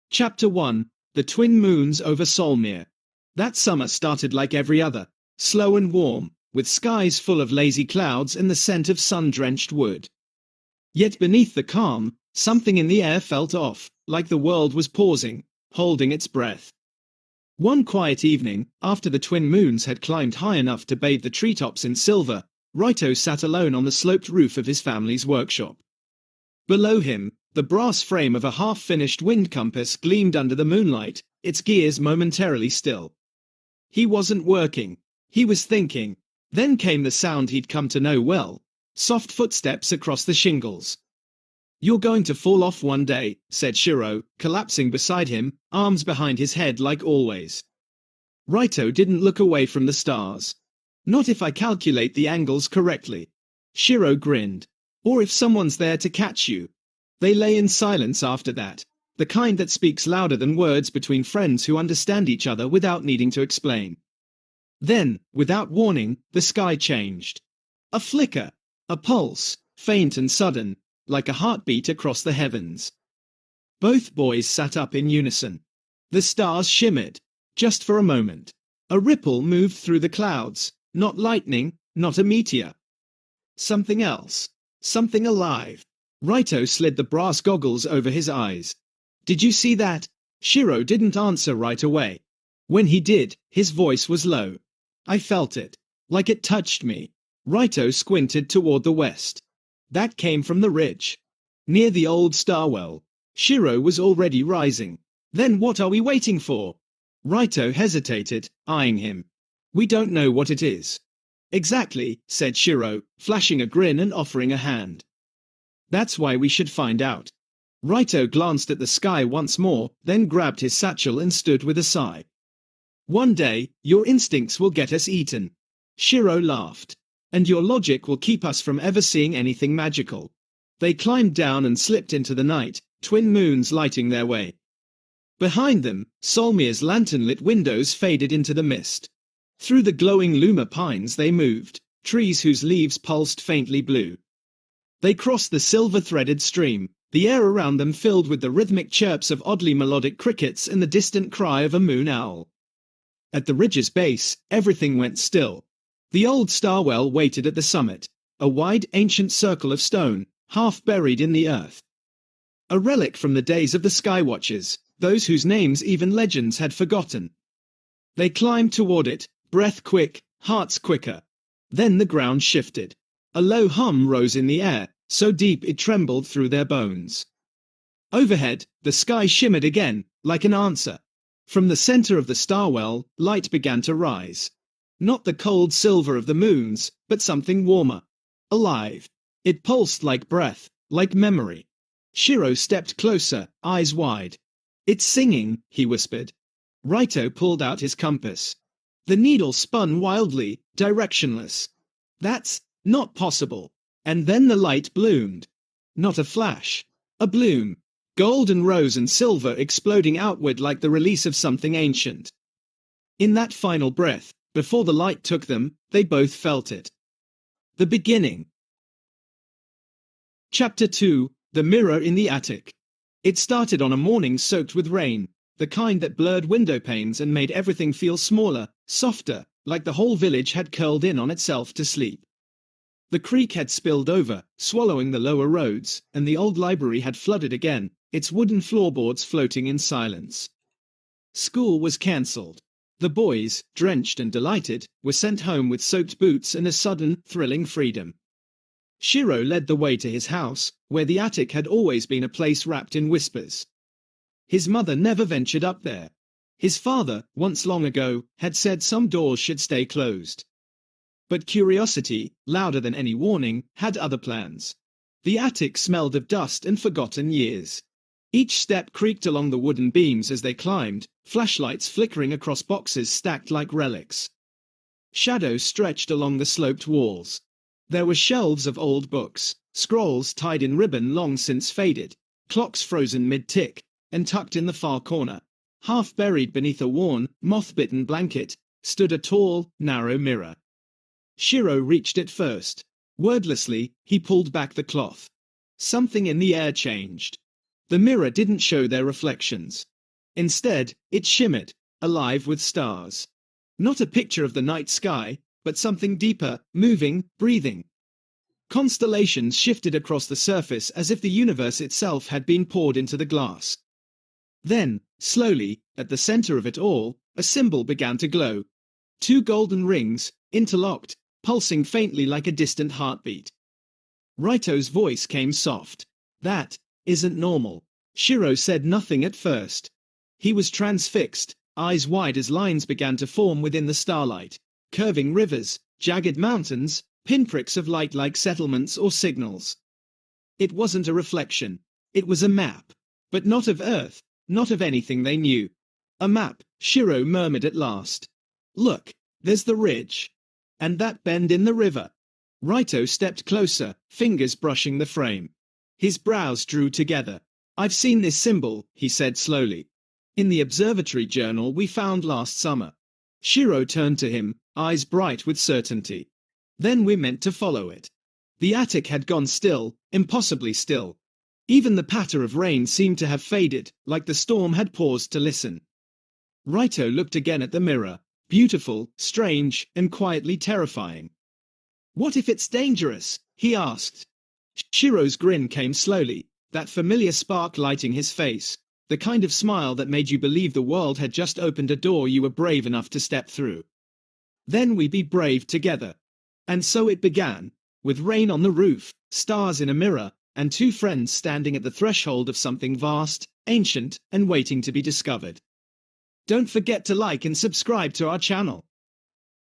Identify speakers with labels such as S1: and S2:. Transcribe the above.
S1: Chapter 1. The Twin Moons over Solmir. That summer started like every other, slow and warm, with skies full of lazy clouds and the scent of sun-drenched wood. Yet beneath the calm, something in the air felt off, like the world was pausing, holding its breath. One quiet evening, after the twin moons had climbed high enough to bathe the treetops in silver, Raito sat alone on the sloped roof of his family's workshop. Below him, the brass frame of a half-finished wind compass gleamed under the moonlight, its gears momentarily still. He wasn't working. He was thinking. Then came the sound he'd come to know well. Soft footsteps across the shingles. "You're going to fall off one day," said Shiro, collapsing beside him, arms behind his head like always. Raito didn't look away from the stars. "Not if I calculate the angles correctly." Shiro grinned. "Or if someone's there to catch you." They lay in silence after that, the kind that speaks louder than words between friends who understand each other without needing to explain. Then, without warning, the sky changed. A flicker, a pulse, faint and sudden, like a heartbeat across the heavens. Both boys sat up in unison. The stars shimmered, just for a moment. A ripple moved through the clouds, not lightning, not a meteor. Something else, something alive. Raito slid the brass goggles over his eyes. "Did you see that?" Shiro didn't answer right away. When he did, his voice was low. "I felt it. Like it touched me." Raito squinted toward the west. That came from the ridge. Near the old Starwell. Shiro was already rising. "Then what are we waiting for?" Raito hesitated, eyeing him. "We don't know what it is." "Exactly," said Shiro, flashing a grin and offering a hand. "That's why we should find out." Raito glanced at the sky once more, then grabbed his satchel and stood with a sigh. "One day, your instincts will get us eaten." Shiro laughed. "And your logic will keep us from ever seeing anything magical." They climbed down and slipped into the night, twin moons lighting their way. Behind them, Solmir's lantern-lit windows faded into the mist. Through the glowing luma pines they moved, trees whose leaves pulsed faintly blue. They crossed the silver-threaded stream, the air around them filled with the rhythmic chirps of oddly melodic crickets and the distant cry of a moon owl. At the ridge's base, everything went still. The old Starwell waited at the summit, a wide ancient circle of stone, half buried in the earth. A relic from the days of the Skywatchers, those whose names even legends had forgotten. They climbed toward it, breath quick, hearts quicker. Then the ground shifted. A low hum rose in the air, so deep it trembled through their bones. Overhead, the sky shimmered again, like an answer. From the center of the Starwell, light began to rise. Not the cold silver of the moons, but something warmer. Alive. It pulsed like breath, like memory. Shiro stepped closer, eyes wide. "It's singing," he whispered. Raito pulled out his compass. The needle spun wildly, directionless. "That's not possible." And then the light bloomed. Not a flash. A bloom. Gold and rose and silver exploding outward like the release of something ancient. In that final breath, before the light took them, they both felt it. The beginning. Chapter 2. The Mirror in the Attic. It started on a morning soaked with rain, the kind that blurred window panes and made everything feel smaller, softer, like the whole village had curled in on itself to sleep. The creek had spilled over, swallowing the lower roads, and the old library had flooded again, its wooden floorboards floating in silence. School was cancelled. The boys, drenched and delighted, were sent home with soaked boots and a sudden, thrilling freedom. Shiro led the way to his house, where the attic had always been a place wrapped in whispers. His mother never ventured up there. His father, once long ago, had said some doors should stay closed. But curiosity, louder than any warning, had other plans. The attic smelled of dust and forgotten years. Each step creaked along the wooden beams as they climbed, flashlights flickering across boxes stacked like relics. Shadows stretched along the sloped walls. There were shelves of old books, scrolls tied in ribbon long since faded, clocks frozen mid-tick, and tucked in the far corner, half buried beneath a worn, moth-bitten blanket, stood a tall, narrow mirror. Shiro reached it first. Wordlessly, he pulled back the cloth. Something in the air changed. The mirror didn't show their reflections. Instead, it shimmered, alive with stars. Not a picture of the night sky, but something deeper, moving, breathing. Constellations shifted across the surface as if the universe itself had been poured into the glass. Then, slowly, at the center of it all, a symbol began to glow. Two golden rings, interlocked, pulsing faintly like a distant heartbeat. Raito's voice came soft. That isn't normal. Shiro said nothing at first. He was transfixed, eyes wide as lines began to form within the starlight. Curving rivers, jagged mountains, pinpricks of light like settlements or signals. It wasn't a reflection. It was a map. But not of Earth, not of anything they knew. A map, Shiro murmured at last. Look, there's the ridge. And that bend in the river. Raito stepped closer, fingers brushing the frame. His brows drew together. I've seen this symbol, he said slowly. In the observatory journal we found last summer. Shiro turned to him, eyes bright with certainty. Then we meant to follow it. The attic had gone still, impossibly still. Even the patter of rain seemed to have faded, like the storm had paused to listen. Raito looked again at the mirror, beautiful, strange, and quietly terrifying. What if it's dangerous? He asked. Shiro's grin came slowly, that familiar spark lighting his face, the kind of smile that made you believe the world had just opened a door you were brave enough to step through. Then we'd be brave together. And so it began, with rain on the roof, stars in a mirror, and two friends standing at the threshold of something vast, ancient, and waiting to be discovered. Don't forget to like and subscribe to our channel.